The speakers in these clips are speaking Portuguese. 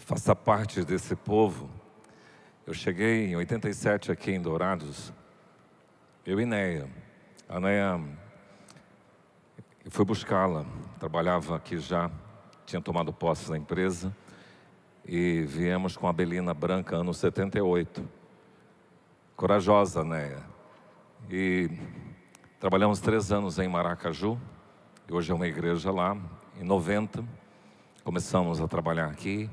faça parte desse povo. Eu cheguei em 87 aqui em Dourados, eu e Neia. A Neia, eu fui buscá-la, trabalhava aqui já, tinha tomado posse da empresa, e viemos com a Belina Branca, ano 78. Corajosa, Neia. E trabalhamos 3 anos em Maracaju, e hoje é uma igreja lá. Em 90, começamos a trabalhar aqui.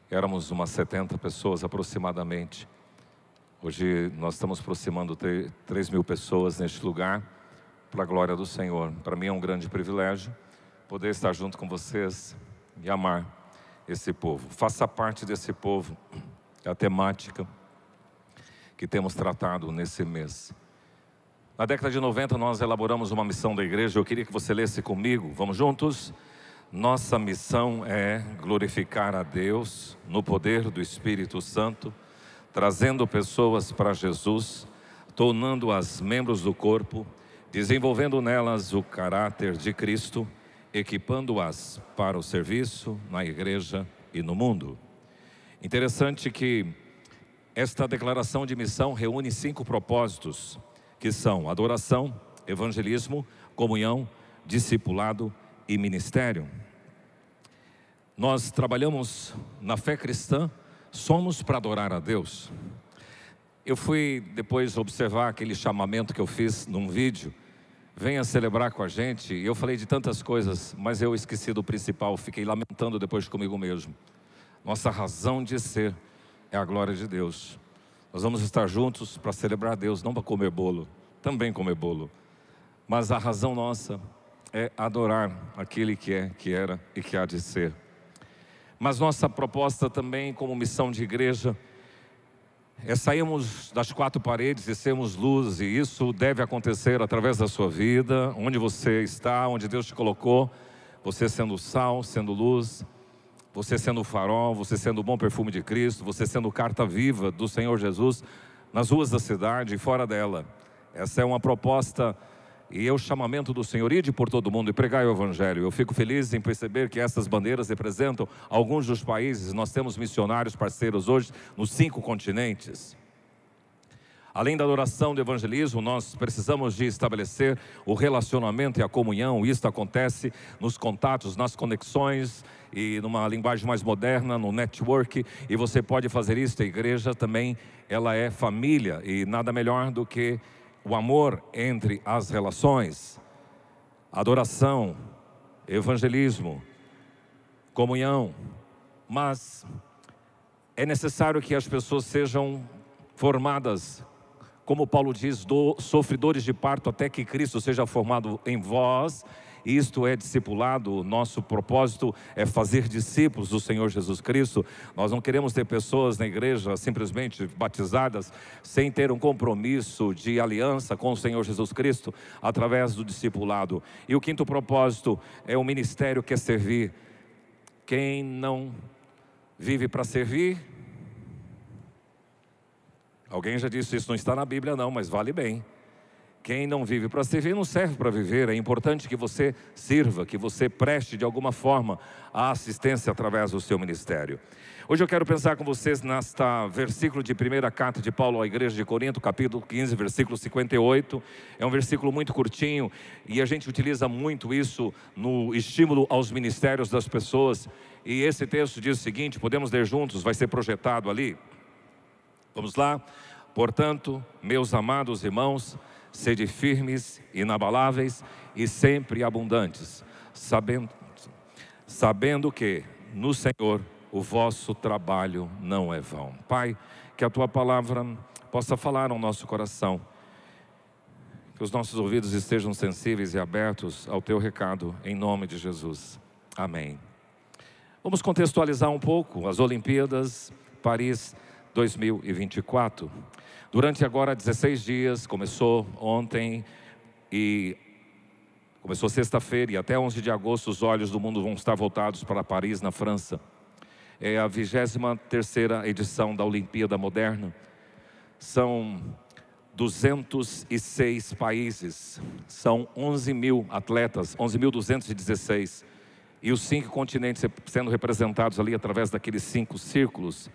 Éramos umas 70 pessoas aproximadamente. Hoje nós estamos aproximando 3.000 pessoas neste lugar, para a glória do Senhor. Para mim é um grande privilégio poder estar junto com vocês e amar esse povo. Faça parte desse povo, é a temática que temos tratado nesse mês. Na década de 90 nós elaboramos uma missão da igreja. Eu queria que você lesse comigo, vamos juntos? Nossa missão é glorificar a Deus no poder do Espírito Santo, trazendo pessoas para Jesus, tornando-as membros do corpo, desenvolvendo nelas o caráter de Cristo, equipando-as para o serviço na igreja e no mundo. Interessante que esta declaração de missão reúne 5 propósitos, que são adoração, evangelismo, comunhão, discipulado e ministério. Nós trabalhamos na fé cristã, somos para adorar a Deus. Eu fui depois observar aquele chamamento que eu fiz num vídeo, venha celebrar com a gente, e eu falei de tantas coisas, mas eu esqueci do principal, fiquei lamentando depois comigo mesmo. Nossa razão de ser é a glória de Deus. Nós vamos estar juntos para celebrar a Deus, não para comer bolo, também comer bolo, mas a razão nossa é adorar aquele que é, que era e que há de ser. Mas nossa proposta também como missão de igreja é sairmos das 4 paredes e sermos luz, e isso deve acontecer através da sua vida, onde você está, onde Deus te colocou, você sendo sal, sendo luz, você sendo farol, você sendo o bom perfume de Cristo, você sendo carta viva do Senhor Jesus nas ruas da cidade e fora dela. Essa é uma proposta e é o chamamento do Senhor, ide por todo mundo e pregai o Evangelho. Eu fico feliz em perceber que essas bandeiras representam alguns dos países. Nós temos missionários parceiros hoje nos 5 continentes. Além da adoração do evangelismo, nós precisamos de estabelecer o relacionamento e a comunhão. Isso acontece nos contatos, nas conexões e numa linguagem mais moderna, no network. E você pode fazer isso. A igreja também, ela é família, e nada melhor do que o amor entre as relações. Adoração, evangelismo, comunhão. Mas é necessário que as pessoas sejam formadas, como Paulo diz, sofredores de parto, até que Cristo seja formado em vós. Isto é discipulado. O nosso propósito é fazer discípulos do Senhor Jesus Cristo. Nós não queremos ter pessoas na igreja simplesmente batizadas sem ter um compromisso de aliança com o Senhor Jesus Cristo através do discipulado. E o 5º propósito é o ministério, que é servir. Quem não vive para servir? Alguém já disse isso, não está na Bíblia não, mas vale bem. Quem não vive para servir não serve para viver. É importante que você sirva, que você preste de alguma forma a assistência através do seu ministério. Hoje eu quero pensar com vocês nesta versículo de 1ª carta de Paulo à igreja de Corinto, capítulo 15, versículo 58. É um versículo muito curtinho e a gente utiliza muito isso no estímulo aos ministérios das pessoas. E esse texto diz o seguinte, podemos ler juntos, vai ser projetado ali. Vamos lá. Portanto, meus amados irmãos, sede firmes, inabaláveis e sempre abundantes, sabendo que no Senhor o vosso trabalho não é vão. Pai, que a Tua palavra possa falar ao nosso coração, que os nossos ouvidos estejam sensíveis e abertos ao Teu recado, em nome de Jesus. Amém. Vamos contextualizar um pouco as Olimpíadas Paris 2024. Durante agora 16 dias, começou ontem e começou sexta-feira e até 11 de agosto os olhos do mundo vão estar voltados para Paris, na França. É a 23ª edição da Olimpíada Moderna. São 206 países, são 11.000 atletas, 11.216. e os 5 continentes sendo representados ali através daqueles 5 círculos.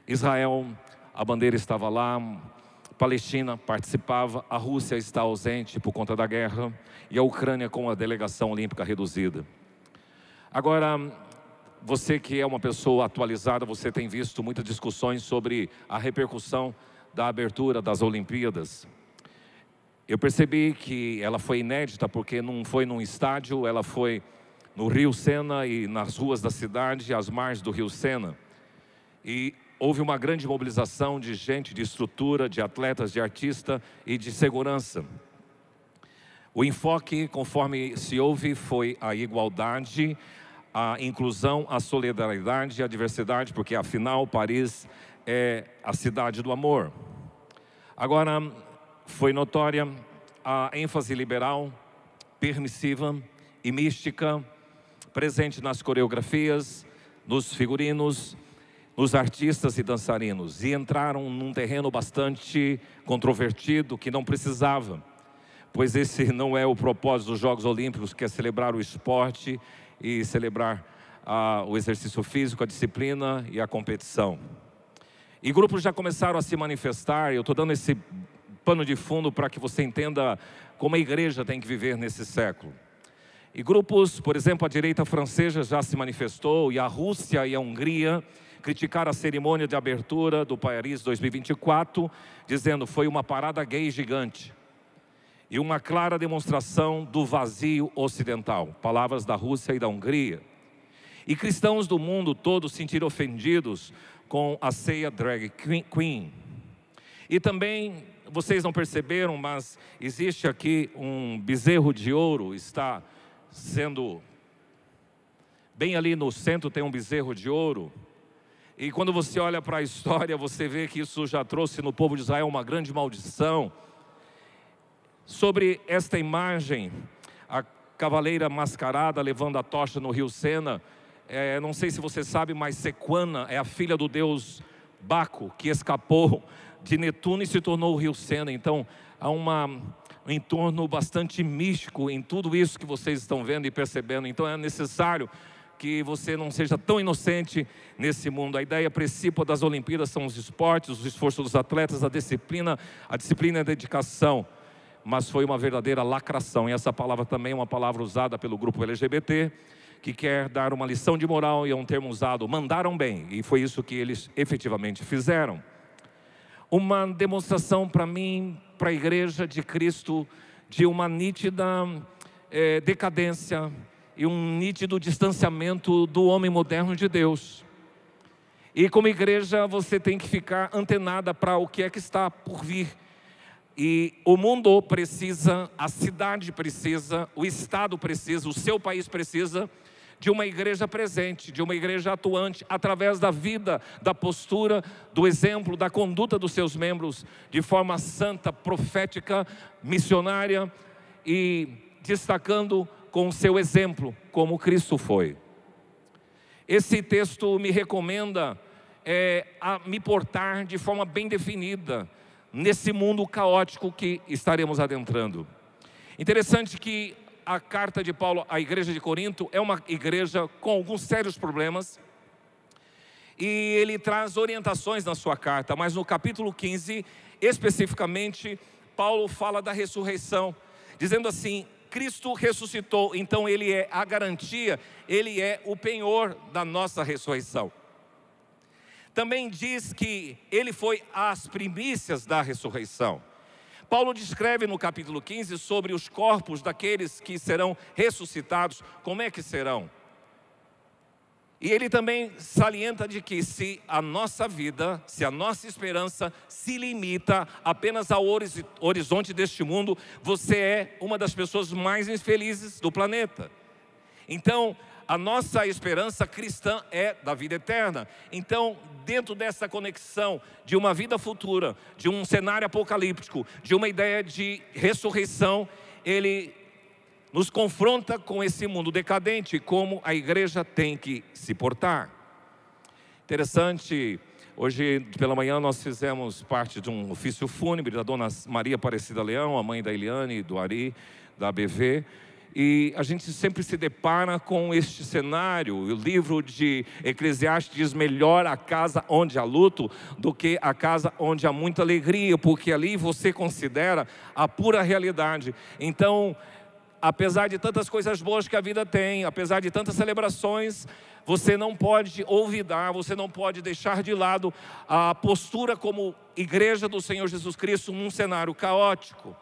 Israel, a bandeira estava lá, Palestina participava, a Rússia está ausente por conta da guerra, e a Ucrânia com a delegação olímpica reduzida. Agora, você que é uma pessoa atualizada, você tem visto muitas discussões sobre a repercussão da abertura das Olimpíadas. Eu percebi que ela foi inédita porque não foi num estádio, ela foi no Rio Sena e nas ruas da cidade, às margens do Rio Sena. E houve uma grande mobilização de gente, de estrutura, de atletas, de artistas e de segurança. O enfoque, conforme se ouve, foi a igualdade, a inclusão, a solidariedade e a diversidade, porque afinal Paris é a cidade do amor. Agora, foi notória a ênfase liberal, permissiva e mística, presente nas coreografias, nos figurinos, nos artistas e dançarinos. E entraram num terreno bastante controvertido que não precisava, pois esse não é o propósito dos Jogos Olímpicos, que é celebrar o esporte e celebrar o exercício físico, a disciplina e a competição. E grupos já começaram a se manifestar. Eu estou dando esse pano de fundo para que você entenda como a igreja tem que viver nesse século. E grupos, por exemplo, a direita francesa já se manifestou, e a Rússia e a Hungria criticaram a cerimônia de abertura do Paris 2024, dizendo que foi uma parada gay gigante e uma clara demonstração do vazio ocidental. Palavras da Rússia e da Hungria. E cristãos do mundo todo se sentiram ofendidos com a ceia drag queen. E também, vocês não perceberam, mas existe aqui um bezerro de ouro, está sendo, bem ali no centro tem um bezerro de ouro. E quando você olha para a história, você vê que isso já trouxe no povo de Israel uma grande maldição. Sobre esta imagem, a cavaleira mascarada levando a tocha no rio Sena, não sei se você sabe, mas Sequana é a filha do deus Baco, que escapou de Netuno e se tornou o rio Sena. Então há um entorno bastante místico em tudo isso que vocês estão vendo e percebendo. Então é necessário que você não seja tão inocente nesse mundo. A ideia principal das Olimpíadas são os esportes, os esforços dos atletas, a disciplina e a dedicação. Mas foi uma verdadeira lacração, e essa palavra também é uma palavra usada pelo grupo LGBT, que quer dar uma lição de moral, e é um termo usado, mandaram bem, e foi isso que eles efetivamente fizeram. Uma demonstração para mim, para a igreja de Cristo, de uma nítida decadência e um nítido distanciamento do homem moderno de Deus. E como igreja você tem que ficar antenada para o que é que está por vir. E o mundo precisa, a cidade precisa, o estado precisa, o seu país precisa de uma igreja presente, de uma igreja atuante, através da vida, da postura, do exemplo, da conduta dos seus membros, de forma santa, profética, missionária, e destacando com o seu exemplo, como Cristo foi. Esse texto me recomenda a me portar de forma bem definida, nesse mundo caótico que estaremos adentrando. Interessante que a carta de Paulo à igreja de Corinto é uma igreja com alguns sérios problemas, e ele traz orientações na sua carta, mas no capítulo 15, especificamente, Paulo fala da ressurreição, dizendo assim: Cristo ressuscitou, então ele é a garantia, ele é o penhor da nossa ressurreição. Também diz que ele foi as primícias da ressurreição. Paulo descreve no capítulo 15 sobre os corpos daqueles que serão ressuscitados, como é que serão. E ele também salienta de que se a nossa vida, se a nossa esperança se limita apenas ao horizonte deste mundo, você é uma das pessoas mais infelizes do planeta. Então, a nossa esperança cristã é da vida eterna. Então, dentro dessa conexão de uma vida futura, de um cenário apocalíptico, de uma ideia de ressurreição, ele nos confronta com esse mundo decadente, como a igreja tem que se portar. Interessante, hoje pela manhã nós fizemos parte de um ofício fúnebre da dona Maria Aparecida Leão, a mãe da Eliane, do Ari, da ABV. E a gente sempre se depara com este cenário. O livro de Eclesiastes diz: melhor a casa onde há luto do que a casa onde há muita alegria, porque ali você considera a pura realidade. Então, apesar de tantas coisas boas que a vida tem, apesar de tantas celebrações, você não pode olvidar, você não pode deixar de lado a postura como igreja do Senhor Jesus Cristo num cenário caótico.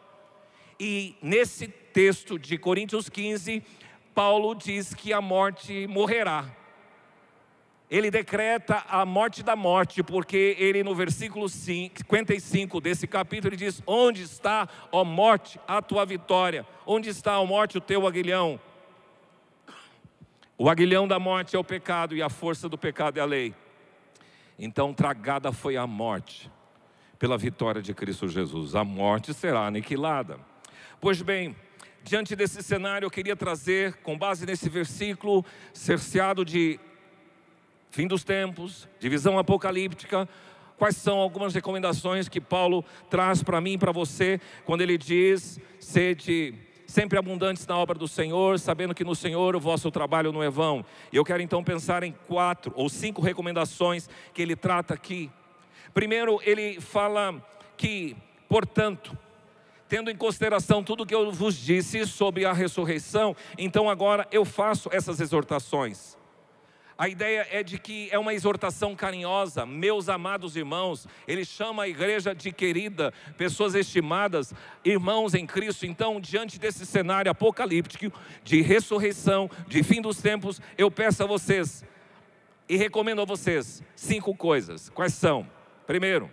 E nesse texto de Coríntios 15, Paulo diz que a morte morrerá. Ele decreta a morte da morte, porque ele no versículo 55 desse capítulo, ele diz: onde está, ó morte, a tua vitória? Onde está, ó morte, o teu aguilhão? O aguilhão da morte é o pecado, e a força do pecado é a lei. Então tragada foi a morte pela vitória de Cristo Jesus. A morte será aniquilada. Pois bem, diante desse cenário eu queria trazer, com base nesse versículo, cerceado de fim dos tempos, divisão apocalíptica, quais são algumas recomendações que Paulo traz para mim e para você, quando ele diz: sede sempre abundantes na obra do Senhor, sabendo que no Senhor o vosso trabalho não é vão. E eu quero então pensar em 4 ou 5 recomendações que ele trata aqui. Primeiro, ele fala que, portanto, tendo em consideração tudo o que eu vos disse sobre a ressurreição, então agora eu faço essas exortações. A ideia é de que é uma exortação carinhosa. Meus amados irmãos, ele chama a igreja de querida, pessoas estimadas, irmãos em Cristo. Então, diante desse cenário apocalíptico, de ressurreição, de fim dos tempos, eu peço a vocês e recomendo a vocês 5 coisas. Quais são? Primeiro,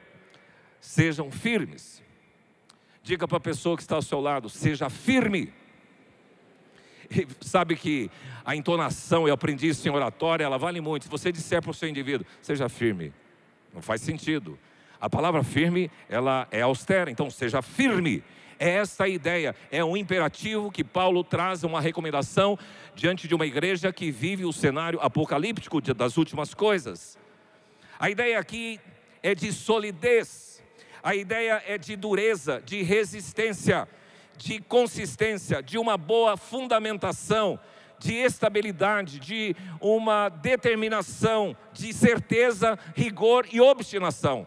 sejam firmes. Diga para a pessoa que está ao seu lado: seja firme. E sabe que a entonação, eu aprendi isso em oratória, ela vale muito. Se você disser para o seu indivíduo: seja firme, não faz sentido. A palavra firme, ela é austera, então seja firme. É essa a ideia, é um imperativo que Paulo traz, uma recomendação diante de uma igreja que vive o cenário apocalíptico das últimas coisas. A ideia aqui é de solidez, a ideia é de dureza, de resistência, de consistência, de uma boa fundamentação, de estabilidade, de uma determinação, de certeza, rigor e obstinação.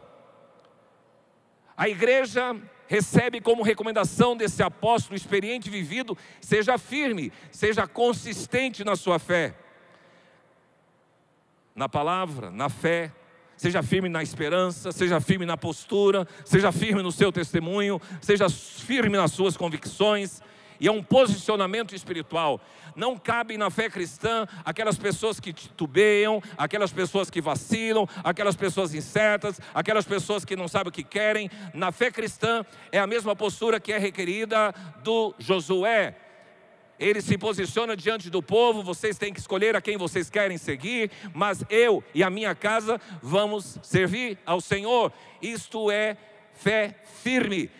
A igreja recebe como recomendação desse apóstolo experiente e vivido: seja firme, seja consistente na sua fé, na palavra, na fé. Seja firme na esperança, seja firme na postura, seja firme no seu testemunho, seja firme nas suas convicções. E é um posicionamento espiritual. Não cabe na fé cristã aquelas pessoas que titubeiam, aquelas pessoas que vacilam, aquelas pessoas incertas, aquelas pessoas que não sabem o que querem. Na fé cristã é a mesma postura que é requerida do Josué. Ele se posiciona diante do povo: vocês têm que escolher a quem vocês querem seguir, mas eu e a minha casa vamos servir ao Senhor. Isto é fé firme.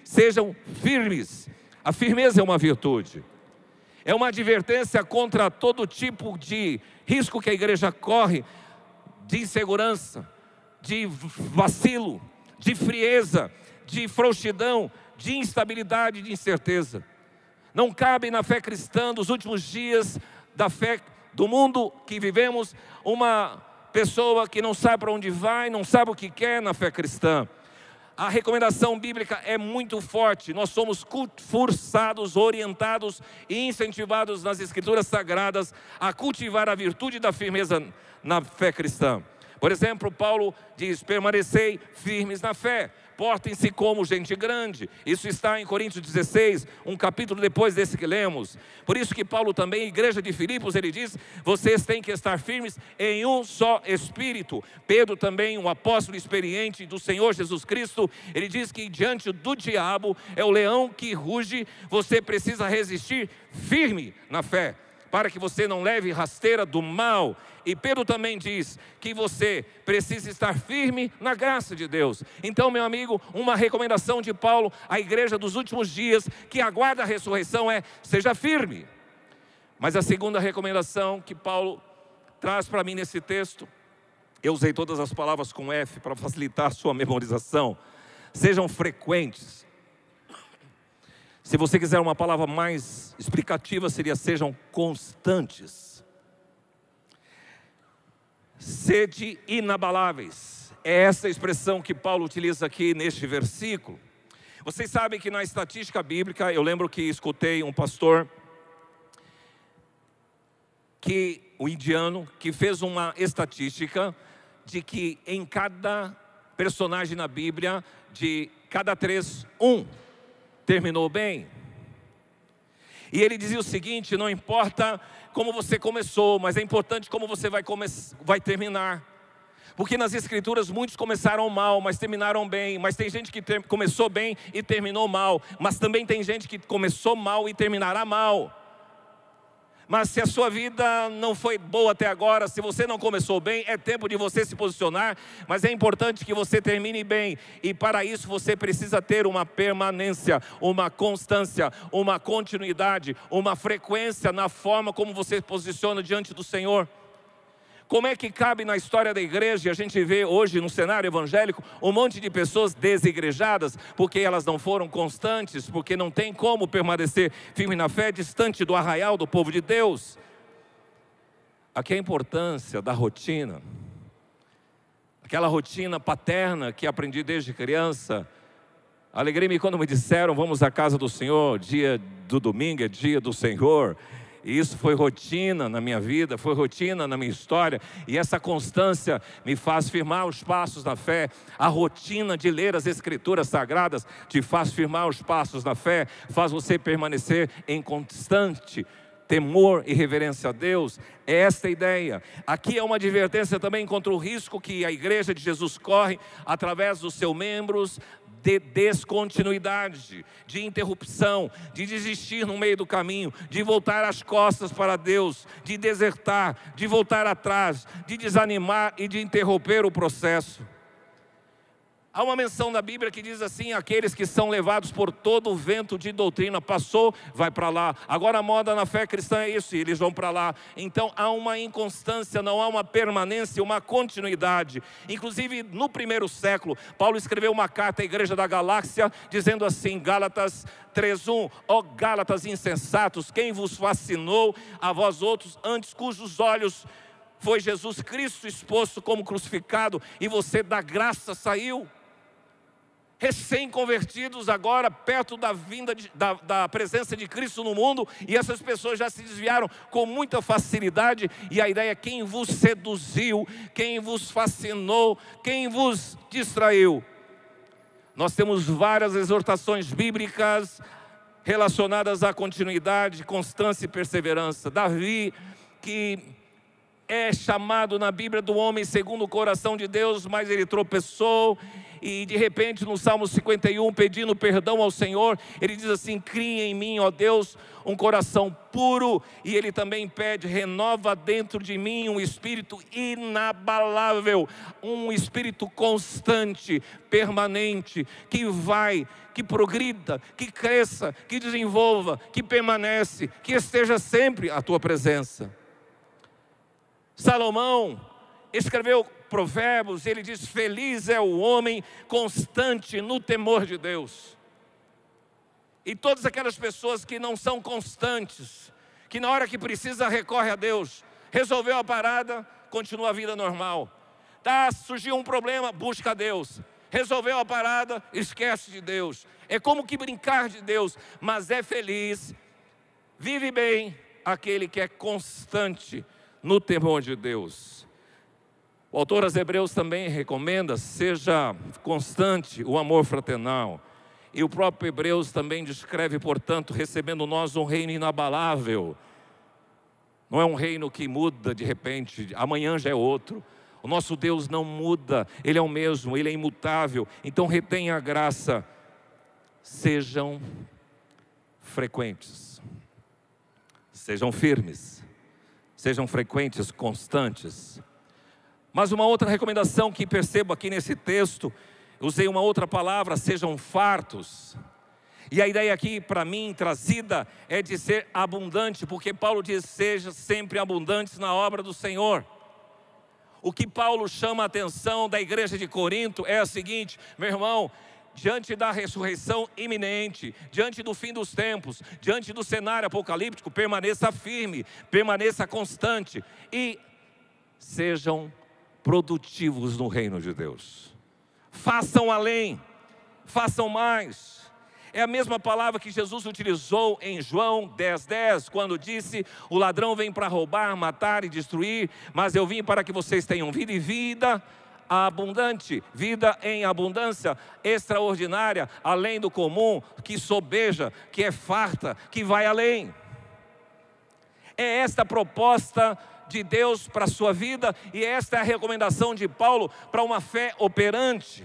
Sejam firmes. A firmeza é uma virtude. É uma advertência contra todo tipo de risco que a igreja corre, de insegurança, de vacilo, de frieza, de frouxidão, de instabilidade, de incerteza. Não cabe na fé cristã dos últimos dias da fé do mundo que vivemos uma pessoa que não sabe para onde vai, não sabe o que quer na fé cristã. A recomendação bíblica é muito forte. Nós somos forçados, orientados e incentivados nas Escrituras Sagradas a cultivar a virtude da firmeza na fé cristã. Por exemplo, Paulo diz: permanecei firmes na fé, portem-se como gente grande. Isso está em Coríntios 16, um capítulo depois desse que lemos. Por isso que Paulo também, igreja de Filipos, ele diz: vocês têm que estar firmes em um só espírito. Pedro também, um apóstolo experiente do Senhor Jesus Cristo, ele diz que diante do diabo, é o leão que ruge, você precisa resistir firme na fé, para que você não leve rasteira do mal. E Pedro também diz que você precisa estar firme na graça de Deus. Então, meu amigo, uma recomendação de Paulo à igreja dos últimos dias, que aguarda a ressurreição, é: seja firme. Mas a segunda recomendação que Paulo traz para mim nesse texto, eu usei todas as palavras com F para facilitar a sua memorização: sejam frequentes. Se você quiser uma palavra mais explicativa, seria sejam constantes. Sede inabaláveis. É essa expressão que Paulo utiliza aqui neste versículo. Vocês sabem que na estatística bíblica, eu lembro que escutei um pastor, o indiano, que fez uma estatística de que em cada personagem na Bíblia, de cada 3, 1 terminou bem. E ele dizia o seguinte: não importa como você começou, mas é importante como você vai terminar. Porque nas escrituras muitos começaram mal, mas terminaram bem. Mas tem gente que começou bem e terminou mal. Mas também tem gente que começou mal e terminará mal. Mas se a sua vida não foi boa até agora, se você não começou bem, é tempo de você se posicionar. Mas é importante que você termine bem. E para isso você precisa ter uma permanência, uma constância, uma continuidade, uma frequência na forma como você se posiciona diante do Senhor. Como é que cabe na história da igreja? A gente vê hoje no cenário evangélico um monte de pessoas desigrejadas, porque elas não foram constantes, porque não tem como permanecer firme na fé, distante do arraial do povo de Deus. Aqui é a importância da rotina, aquela rotina paterna que aprendi desde criança. Alegrei-me quando me disseram: vamos à casa do Senhor, dia do domingo é dia do Senhor. E isso foi rotina na minha vida, foi rotina na minha história. E essa constância me faz firmar os passos na fé. A rotina de ler as Escrituras Sagradas te faz firmar os passos na fé, faz você permanecer em constante temor e reverência a Deus. É esta a ideia. Aqui é uma advertência também contra o risco que a igreja de Jesus corre através dos seus membros, de descontinuidade, de interrupção, de desistir no meio do caminho, de voltar as costas para Deus, de desertar, de voltar atrás, de desanimar e de interromper o processo. Há uma menção na Bíblia que diz assim: aqueles que são levados por todo o vento de doutrina, passou, vai para lá. Agora a moda na fé cristã é isso, e eles vão para lá. Então há uma inconstância, não há uma permanência, uma continuidade. Inclusive no primeiro século, Paulo escreveu uma carta à igreja da Galácia, dizendo assim, Gálatas 3:1: ó Gálatas insensatos, quem vos fascinou a vós outros, antes cujos olhos foi Jesus Cristo exposto como crucificado, e você da graça saiu. Recém-convertidos agora, perto da vinda da presença de Cristo no mundo, e essas pessoas já se desviaram com muita facilidade. E a ideia é: quem vos seduziu, quem vos fascinou, quem vos distraiu. Nós temos várias exortações bíblicas relacionadas à continuidade, constância e perseverança. Davi, que é chamado na Bíblia do homem segundo o coração de Deus, mas ele tropeçou. E de repente no Salmo 51, pedindo perdão ao Senhor, ele diz assim: cria em mim, ó Deus, um coração puro. E ele também pede: renova dentro de mim um espírito inabalável, um espírito constante, permanente, que progrida, que cresça, que desenvolva, que permanece, que esteja sempre à tua presença. Salomão escreveu Provérbios, ele diz: feliz é o homem constante no temor de Deus. E todas aquelas pessoas que não são constantes, que na hora que precisa recorre a Deus, resolveu a parada, continua a vida normal. Surgiu um problema, busca a Deus. Resolveu a parada, esquece de Deus. É como que brincar de Deus, mas é feliz, vive bem aquele que é constante no temor de Deus. O autor aos Hebreus também recomenda: seja constante o amor fraternal. E o próprio Hebreus também descreve, portanto, recebendo nós um reino inabalável. Não é um reino que muda de repente, amanhã já é outro. O nosso Deus não muda, Ele é o mesmo, Ele é imutável. Então retenha a graça. Sejam frequentes, sejam firmes, sejam frequentes, constantes. Mas uma outra recomendação que percebo aqui nesse texto, usei uma outra palavra: sejam fartos. E a ideia aqui para mim trazida é de ser abundante, porque Paulo diz: seja sempre abundantes na obra do Senhor. O que Paulo chama a atenção da igreja de Corinto é o seguinte: meu irmão, diante da ressurreição iminente, diante do fim dos tempos, diante do cenário apocalíptico, permaneça firme, permaneça constante e sejam produtivos no reino de Deus. Façam além, façam mais. É a mesma palavra que Jesus utilizou em João 10:10, quando disse: o ladrão vem para roubar, matar e destruir, mas eu vim para que vocês tenham vida e vida abundante, vida em abundância, extraordinária, além do comum, que sobeja, que é farta, que vai além. É esta a proposta de Deus para a sua vida, e esta é a recomendação de Paulo para uma fé operante.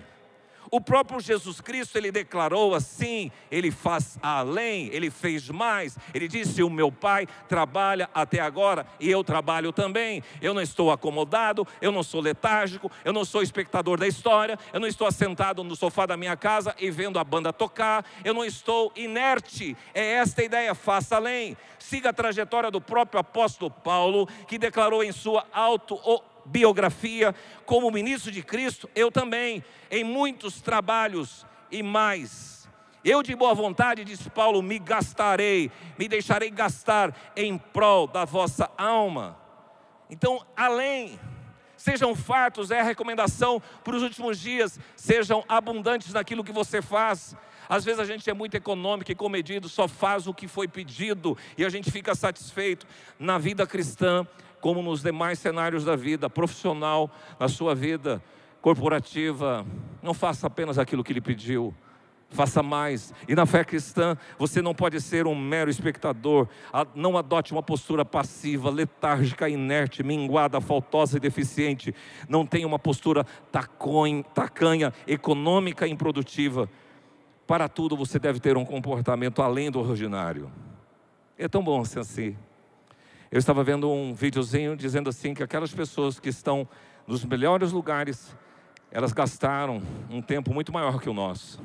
O próprio Jesus Cristo, ele declarou assim, ele faz além, ele fez mais. Ele disse: o meu Pai trabalha até agora e eu trabalho também. Eu não estou acomodado, eu não sou letárgico, eu não sou espectador da história, eu não estou assentado no sofá da minha casa e vendo a banda tocar, eu não estou inerte. É esta a ideia, faça além. Siga a trajetória do próprio apóstolo Paulo, que declarou em sua biografia: como ministro de Cristo, eu também, em muitos trabalhos e mais. Eu de boa vontade, diz Paulo, me gastarei, me deixarei gastar em prol da vossa alma. Então, além, sejam fartos, é a recomendação para os últimos dias. Sejam abundantes naquilo que você faz. Às vezes a gente é muito econômico e comedido, só faz o que foi pedido e a gente fica satisfeito. Na vida cristã, como nos demais cenários da vida profissional, na sua vida corporativa, não faça apenas aquilo que Ele pediu, faça mais. E na fé cristã, você não pode ser um mero espectador. Não adote uma postura passiva, letárgica, inerte, minguada, faltosa e deficiente. Não tenha uma postura tacanha, econômica e improdutiva. Para tudo você deve ter um comportamento além do ordinário. É tão bom ser assim. Eu estava vendo um videozinho dizendo assim que aquelas pessoas que estão nos melhores lugares, elas gastaram um tempo muito maior que o nosso.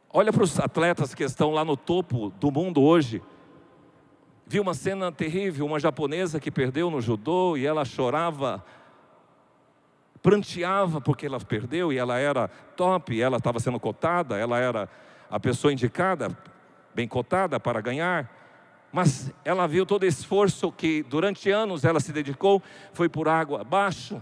Olha para os atletas que estão lá no topo do mundo hoje. Vi uma cena terrível, uma japonesa que perdeu no judô e ela chorava, pranteava porque ela perdeu e ela era top, ela estava sendo cotada, ela era a pessoa indicada, bem cotada para ganhar. Mas ela viu todo o esforço que durante anos ela se dedicou, foi por água abaixo.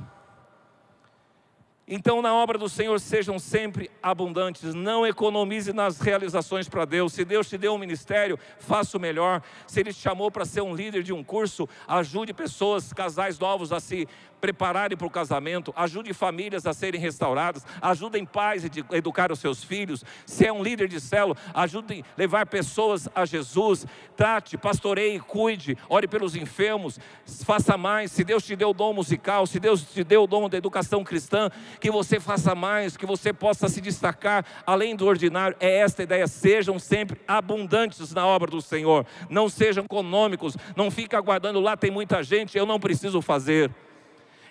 Então, na obra do Senhor, sejam sempre abundantes. Não economize nas realizações para Deus. Se Deus te deu um ministério, faça o melhor. Se Ele te chamou para ser um líder de um curso, ajude pessoas, casais novos a se prepararem para o casamento. Ajude famílias a serem restauradas. Ajudem pais a educar os seus filhos. Se é um líder de célula, ajude a levar pessoas a Jesus. Trate, pastoreie, cuide, ore pelos enfermos. Faça mais. Se Deus te deu o dom musical, se Deus te deu o dom da educação cristã, que você faça mais, que você possa se destacar além do ordinário. É esta a ideia. Sejam sempre abundantes na obra do Senhor. Não sejam econômicos. Não fiquem aguardando, lá tem muita gente, eu não preciso fazer.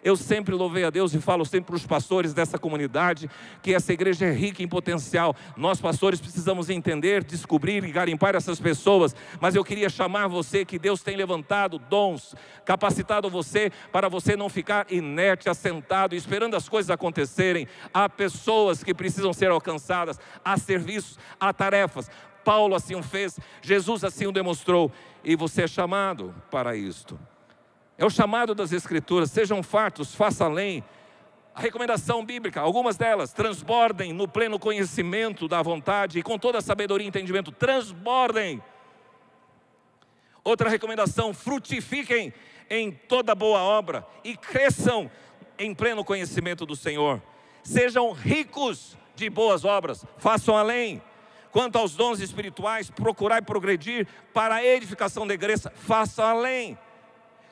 Eu sempre louvei a Deus e falo sempre para os pastores dessa comunidade que essa igreja é rica em potencial. Nós pastores precisamos entender, descobrir e garimpar essas pessoas. Mas eu queria chamar você, que Deus tem levantado dons, capacitado você para você não ficar inerte, assentado, esperando as coisas acontecerem. Há pessoas que precisam ser alcançadas, há serviços, há tarefas. Paulo assim o fez, Jesus assim o demonstrou, e você é chamado para isto. É o chamado das Escrituras. Sejam fartos, faça além. A recomendação bíblica, algumas delas: transbordem no pleno conhecimento da vontade e com toda a sabedoria e entendimento. Transbordem. Outra recomendação: frutifiquem em toda boa obra e cresçam em pleno conhecimento do Senhor. Sejam ricos de boas obras, façam além. Quanto aos dons espirituais, procurai progredir para a edificação da igreja, façam além.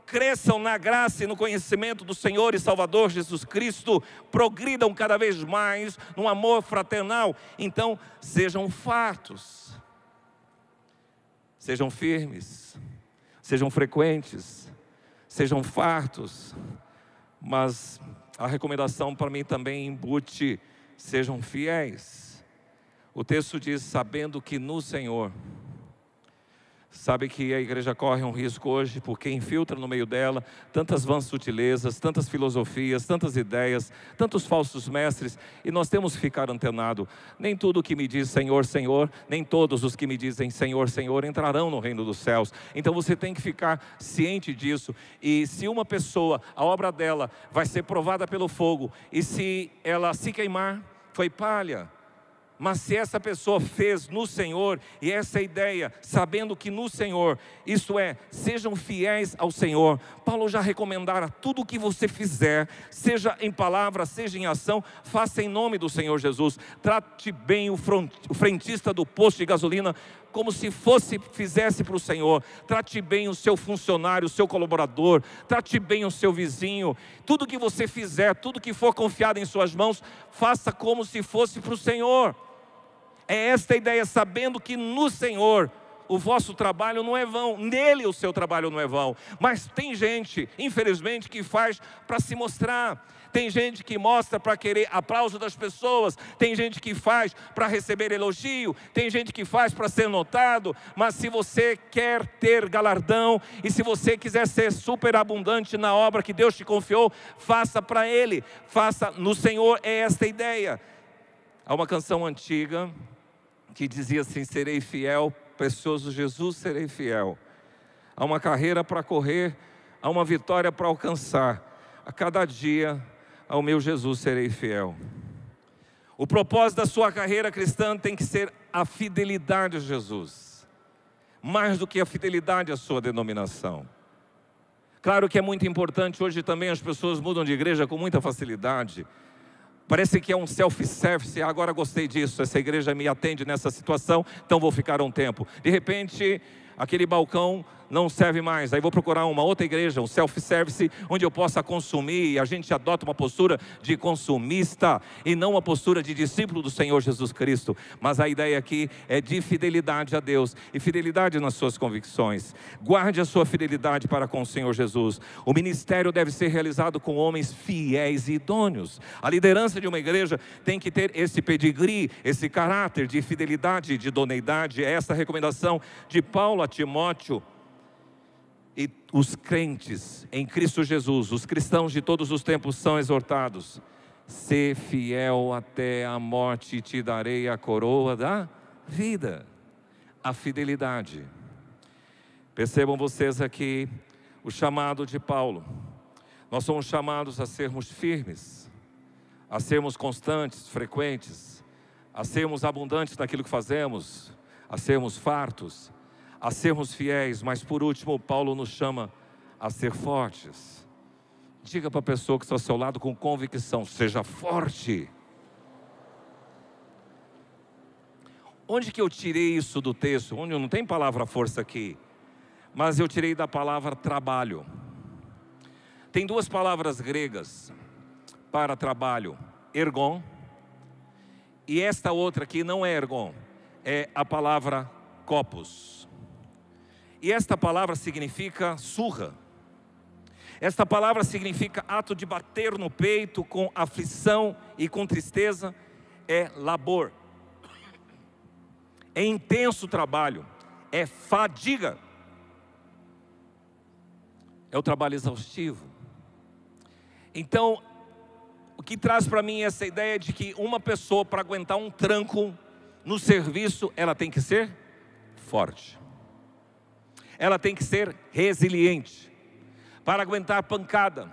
Cresçam na graça e no conhecimento do Senhor e Salvador Jesus Cristo, progridam cada vez mais no amor fraternal. Então, sejam fartos, sejam firmes, sejam frequentes, sejam fartos. Mas a recomendação para mim também embute: sejam fiéis. O texto diz: sabendo que no Senhor Sabe que a igreja corre um risco hoje, porque infiltra no meio dela tantas vãs sutilezas, tantas filosofias, tantas ideias, tantos falsos mestres, e nós temos que ficar antenado. Nem tudo que me diz Senhor, Senhor, nem todos os que me dizem Senhor, Senhor entrarão no reino dos céus. Então você tem que ficar ciente disso. E se uma pessoa, a obra dela vai ser provada pelo fogo, e se ela se queimar, foi palha. Mas se essa pessoa fez no Senhor, e essa ideia, sabendo que no Senhor, isto é, sejam fiéis ao Senhor. Paulo já recomendara tudo o que você fizer, seja em palavra, seja em ação, faça em nome do Senhor Jesus. Trate bem o frentista do posto de gasolina, como se fizesse para o Senhor. Trate bem o seu funcionário, o seu colaborador, trate bem o seu vizinho. Tudo que você fizer, tudo que for confiado em suas mãos, faça como se fosse para o Senhor. É esta a ideia, sabendo que no Senhor o vosso trabalho não é vão, nele o seu trabalho não é vão. Mas tem gente, infelizmente, que faz para se mostrar. Tem gente que mostra para querer aplauso das pessoas. Tem gente que faz para receber elogio. Tem gente que faz para ser notado. Mas se você quer ter galardão, e se você quiser ser superabundante na obra que Deus te confiou, faça para Ele, faça no Senhor. É esta a ideia. Há uma canção antiga que dizia assim: serei fiel, precioso Jesus, serei fiel. Há uma carreira para correr, há uma vitória para alcançar. A cada dia, ao meu Jesus serei fiel. O propósito da sua carreira cristã tem que ser a fidelidade a Jesus, mais do que a fidelidade à sua denominação. Claro que é muito importante, hoje também as pessoas mudam de igreja com muita facilidade. Parece que é um self-service. Agora gostei disso, essa igreja me atende nessa situação, então vou ficar um tempo. De repente, aquele balcão não serve mais, aí vou procurar uma outra igreja, um self-service, onde eu possa consumir, e a gente adota uma postura de consumista, e não uma postura de discípulo do Senhor Jesus Cristo. Mas a ideia aqui é de fidelidade a Deus, e fidelidade nas suas convicções. Guarde a sua fidelidade para com o Senhor Jesus. O ministério deve ser realizado com homens fiéis e idôneos. A liderança de uma igreja tem que ter esse pedigree, esse caráter de fidelidade, de idoneidade. É essa a recomendação de Paulo a Timóteo. E os crentes em Cristo Jesus, os cristãos de todos os tempos são exortados: ser fiel até a morte, te darei a coroa da vida. A fidelidade. Percebam vocês aqui o chamado de Paulo. Nós somos chamados a sermos firmes, a sermos constantes, frequentes, a sermos abundantes naquilo que fazemos, a sermos fartos, a sermos fiéis. Mas por último, Paulo nos chama a ser fortes. Diga para a pessoa que está ao seu lado com convicção: seja forte. Onde que eu tirei isso do texto? Onde não tem palavra força aqui, mas eu tirei da palavra trabalho. Tem duas palavras gregas para trabalho: ergon, e esta outra aqui não é ergon, é a palavra kopos. E esta palavra significa surra. Esta palavra significa ato de bater no peito com aflição e com tristeza. É labor, é intenso trabalho, é fadiga, é o trabalho exaustivo. Então, o que traz para mim essa ideia de que uma pessoa, para aguentar um tranco no serviço, ela tem que ser forte. Ela tem que ser resiliente para aguentar pancada.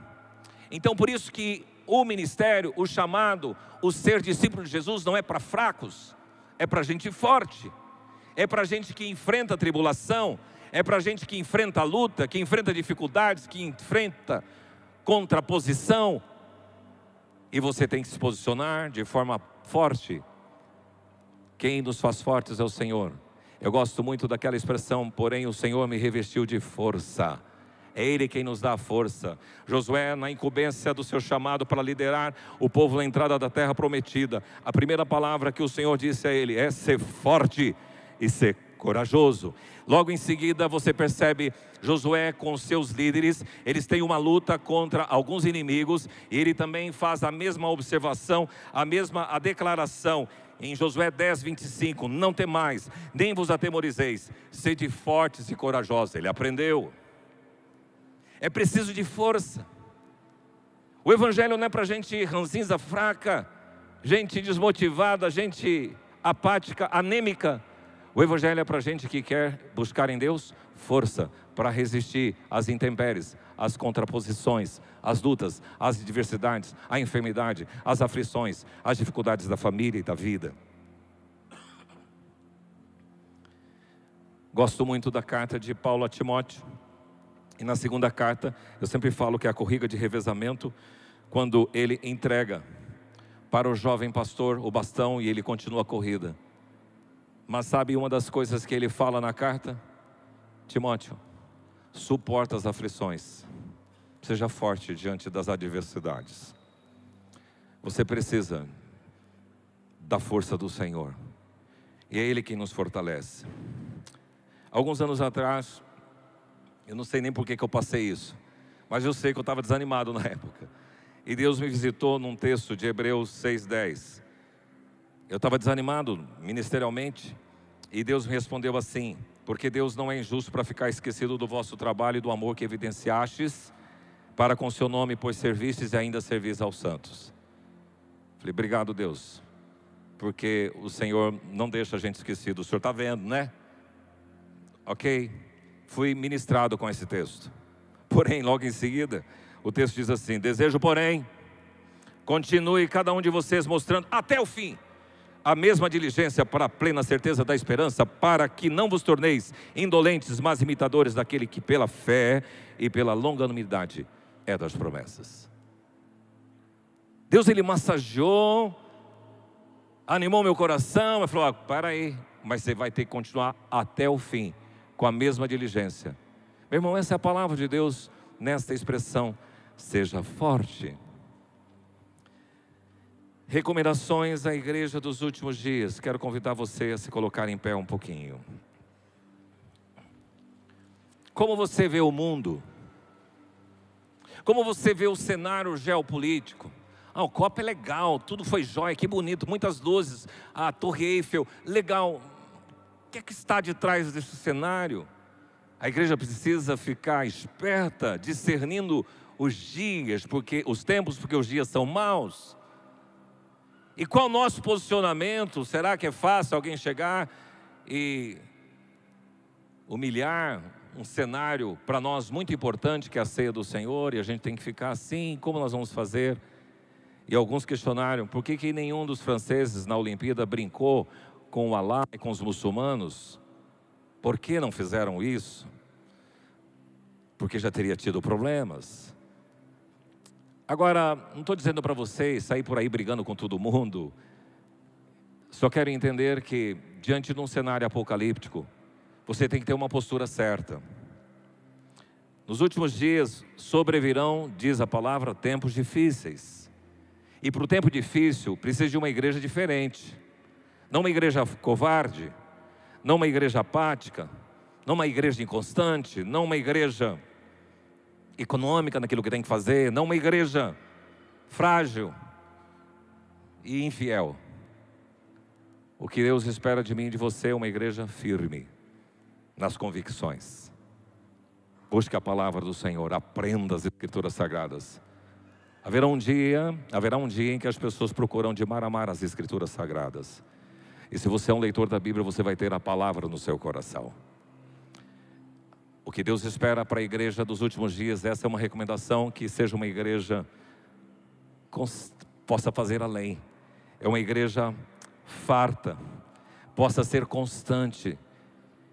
Então por isso que o ministério, o chamado, o ser discípulo de Jesus não é para fracos, é para gente forte, é para gente que enfrenta a tribulação, é para gente que enfrenta a luta, que enfrenta dificuldades, que enfrenta contraposição. E você tem que se posicionar de forma forte. Quem nos faz fortes é o Senhor. Eu gosto muito daquela expressão: porém o Senhor me revestiu de força. É Ele quem nos dá a força. Josué, na incumbência do seu chamado para liderar o povo na entrada da terra prometida, a primeira palavra que o Senhor disse a ele é: ser forte e ser corajoso. Logo em seguida você percebe Josué com seus líderes, eles têm uma luta contra alguns inimigos, e ele também faz a mesma observação, a declaração: Em Josué 10, 25, não temais, nem vos atemorizeis, sede fortes e corajosos. Ele aprendeu. É preciso de força. O Evangelho não é para gente ranzinza, fraca, gente desmotivada, gente apática, anêmica. O Evangelho é para gente que quer buscar em Deus força para resistir às intempéries, às contraposições, às lutas, às adversidades, à enfermidade, às aflições, às dificuldades da família e da vida. Gosto muito da carta de Paulo a Timóteo. E na segunda carta, eu sempre falo que é a corrida de revezamento, quando ele entrega para o jovem pastor o bastão e ele continua a corrida. Mas sabe uma das coisas que ele fala na carta? Timóteo, suporta as aflições, seja forte diante das adversidades. Você precisa da força do Senhor, e é Ele quem nos fortalece. Alguns anos atrás, eu não sei nem por que eu passei isso, mas eu sei que eu estava desanimado na época, e Deus me visitou num texto de Hebreus 6:10. Eu estava desanimado ministerialmente, e Deus me respondeu assim: porque Deus não é injusto para ficar esquecido do vosso trabalho e do amor que evidenciastes para com seu nome, pois servistes e ainda servis aos santos. Falei, obrigado Deus, porque o Senhor não deixa a gente esquecido. O Senhor está vendo, né? Ok, fui ministrado com esse texto. Porém, logo em seguida, o texto diz assim: desejo, porém, continue cada um de vocês mostrando até o fim a mesma diligência para a plena certeza da esperança, para que não vos torneis indolentes, mas imitadores daquele que pela fé e pela longanimidade é das promessas. Deus, Ele massageou, animou meu coração, e falou, para aí, mas você vai ter que continuar até o fim, com a mesma diligência. Meu irmão, essa é a palavra de Deus nesta expressão, seja forte. Recomendações à igreja dos últimos dias. Quero convidar você a se colocar em pé um pouquinho. Como você vê o mundo? Como você vê o cenário geopolítico? O copo é legal, tudo foi jóia, que bonito, muitas luzes, a Torre Eiffel, legal. O que é que está de trás desse cenário? A igreja precisa ficar esperta, discernindo os dias, os tempos, porque os dias são maus. E qual o nosso posicionamento? Será que é fácil alguém chegar e humilhar um cenário para nós muito importante, que é a ceia do Senhor, e a gente tem que ficar assim, como nós vamos fazer? E alguns questionaram, por que nenhum dos franceses na Olimpíada brincou com o Alá e com os muçulmanos? Por que não fizeram isso? Porque já teria tido problemas. Agora, não estou dizendo para vocês sair por aí brigando com todo mundo. Só quero entender que, diante de um cenário apocalíptico, você tem que ter uma postura certa. Nos últimos dias sobrevirão, diz a palavra, tempos difíceis. E para o tempo difícil, precisa de uma igreja diferente. Não uma igreja covarde, não uma igreja apática, não uma igreja inconstante, não uma igreja econômica naquilo que tem que fazer, não uma igreja frágil e infiel. O que Deus espera de mim e de você é uma igreja firme nas convicções. Busque a palavra do Senhor, aprenda as Escrituras Sagradas. Haverá um dia em que as pessoas procuram de mar a mar as Escrituras Sagradas. E se você é um leitor da Bíblia, você vai ter a palavra no seu coração. O que Deus espera para a igreja dos últimos dias, essa é uma recomendação, que seja uma igreja que possa fazer além. É uma igreja farta, possa ser constante,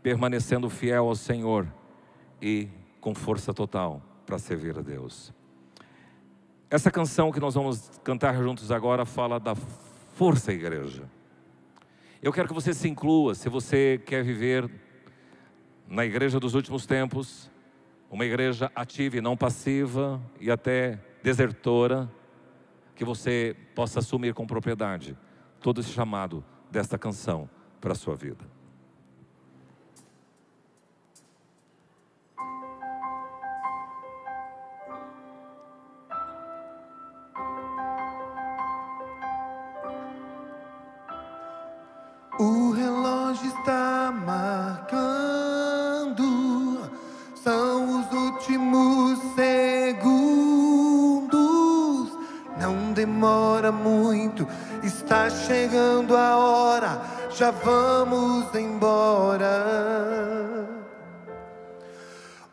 permanecendo fiel ao Senhor e com força total para servir a Deus. Essa canção que nós vamos cantar juntos agora fala da força igreja. Eu quero que você se inclua, se você quer viver na igreja dos últimos tempos, uma igreja ativa e não passiva e até desertora, que você possa assumir com propriedade todo esse chamado desta canção para a sua vida. marcando, são os últimos segundos. Não demora muito, está chegando a hora, já vamos embora.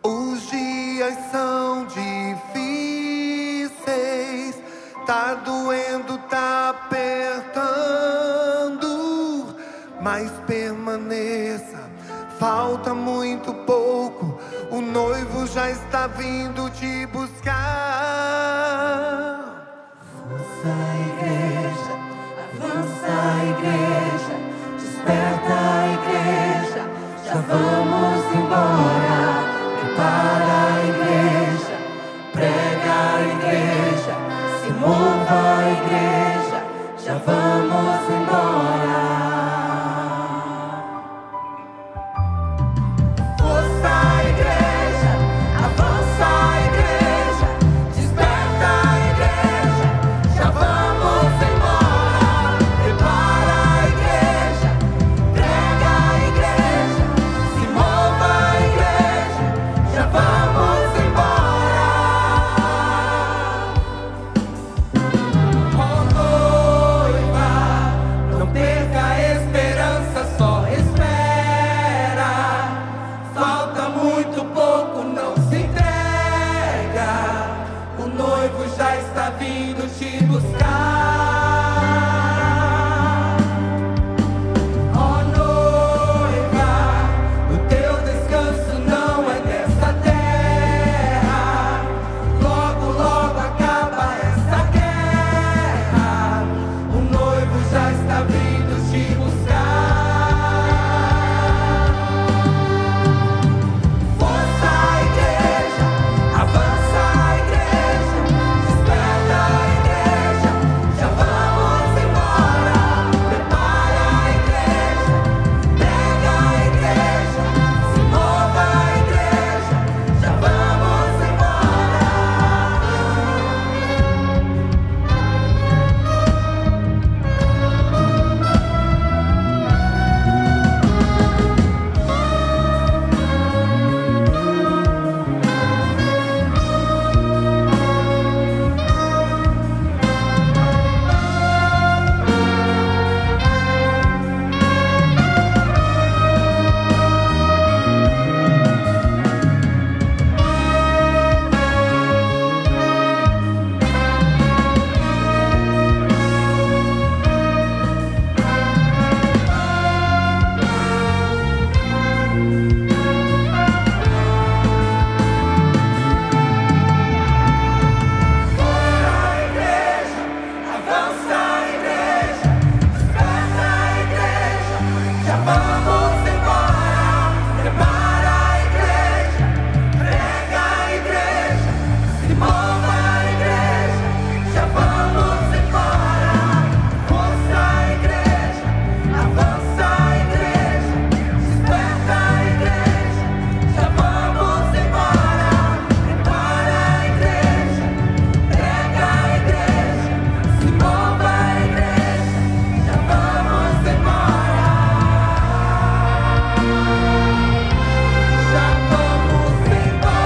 Os dias são difíceis, tá doendo, tá apertando, mas permaneça, falta muito pouco, o noivo já está vindo te buscar. Avança a igreja, desperta a igreja, já vamos embora. Prepara a igreja, prega a igreja, se mova a igreja, já vamos embora. Força a igreja, avança a igreja, desperta a igreja, já vamos embora. Prepara a igreja, prega a igreja, se mova a igreja, já vamos embora. Oh noiva, não perca a esperança, só espera. Falta muito pouco, não se entrega. O noivo já está vindo te buscar. Oh noiva, o teu descanso não é nessa terra. Logo, logo acaba essa guerra. O noivo já está vindo te buscar. Força a igreja, avança a igreja, desperta a igreja, já vamos embora. Prepara a igreja, prega a igreja, se mova a igreja, já vamos embora. Avança a igreja, desperta a igreja, já vamos embora. Prepara a igreja, prega a igreja, se mova a igreja, já vamos embora. Força a igreja, avança a igreja, desperta a igreja, já vamos embora. Prepara a igreja, prega a igreja, se mova a igreja, já vamos embora. Já vamos embora.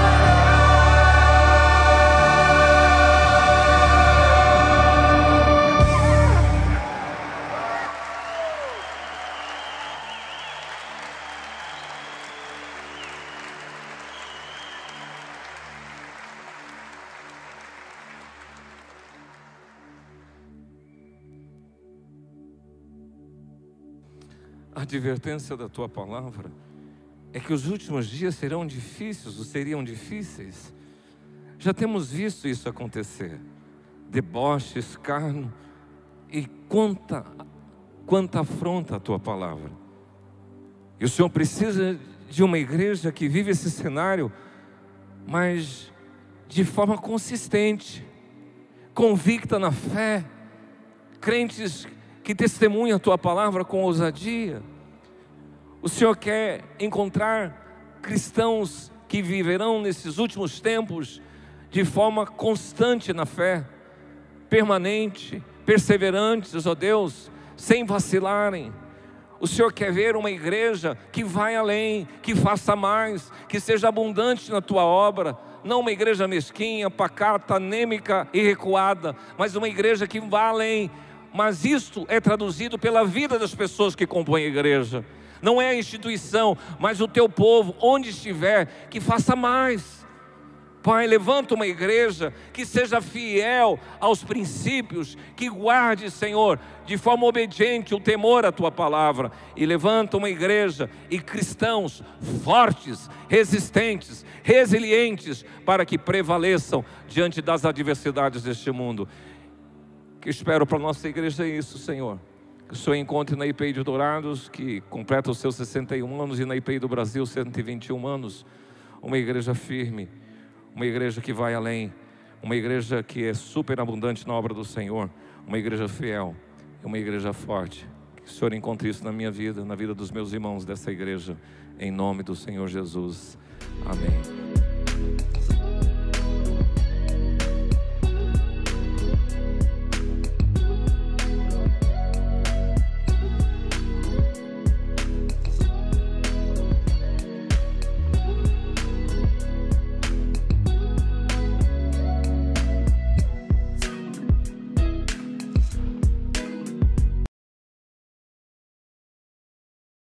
A advertência da tua palavra é que os últimos dias serão difíceis, ou seriam difíceis. Já temos visto isso acontecer. Deboche, escárnio e quanta afronta a tua palavra. E o Senhor precisa de uma igreja que vive esse cenário, mas de forma consistente, convicta na fé, crentes que testemunham a tua palavra com ousadia. O Senhor quer encontrar cristãos que viverão nesses últimos tempos de forma constante na fé, permanente, perseverantes, ó Deus, sem vacilarem. O Senhor quer ver uma igreja que vai além, que faça mais, que seja abundante na tua obra. Não uma igreja mesquinha, pacata, anêmica e recuada, mas uma igreja que vá além. Mas isto é traduzido pela vida das pessoas que compõem a igreja. Não é a instituição, mas o teu povo, onde estiver, que faça mais. Pai, levanta uma igreja que seja fiel aos princípios, que guarde, Senhor, de forma obediente o temor à Tua palavra. E levanta uma igreja e cristãos fortes, resistentes, resilientes, para que prevaleçam diante das adversidades deste mundo. O que espero para a nossa igreja é isso, Senhor. Que o Senhor encontre na IPI de Dourados, que completa os seus 61 anos, e na IPI do Brasil, 121 anos, uma igreja firme, uma igreja que vai além, uma igreja que é superabundante na obra do Senhor, uma igreja fiel, uma igreja forte. Que o Senhor encontre isso na minha vida, na vida dos meus irmãos dessa igreja, em nome do Senhor Jesus. Amém.